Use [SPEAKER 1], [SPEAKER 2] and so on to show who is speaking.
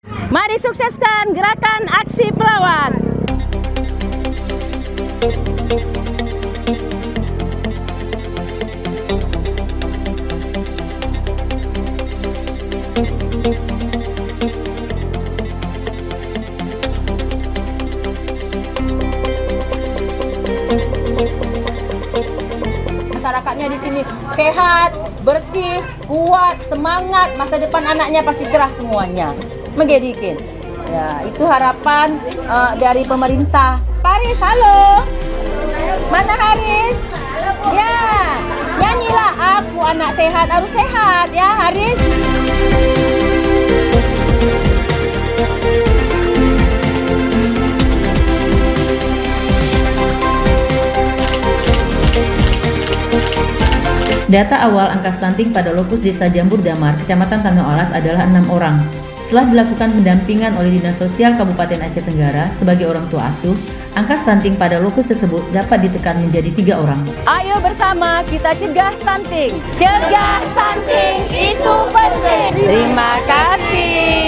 [SPEAKER 1] Mari sukseskan gerakan aksi pelawat. Masyarakatnya di sini sehat, bersih, kuat, semangat, masa depan anaknya pasti cerah semuanya. Megedikin. Ya, itu harapan dari pemerintah. Haris, halo. Mana Haris? Ya, nyanyilah aku anak sehat harus sehat ya, Haris.
[SPEAKER 2] Data awal angka stunting pada Lokus Desa Jambur Damar, Kecamatan Tanah Olas adalah 6 orang. Setelah dilakukan pendampingan oleh Dinas Sosial Kabupaten Aceh Tenggara sebagai orang tua asuh, angka stunting pada Lokus tersebut dapat ditekan menjadi 3 orang.
[SPEAKER 1] Ayo bersama kita cegah stunting. Cegah stunting itu penting. Terima kasih.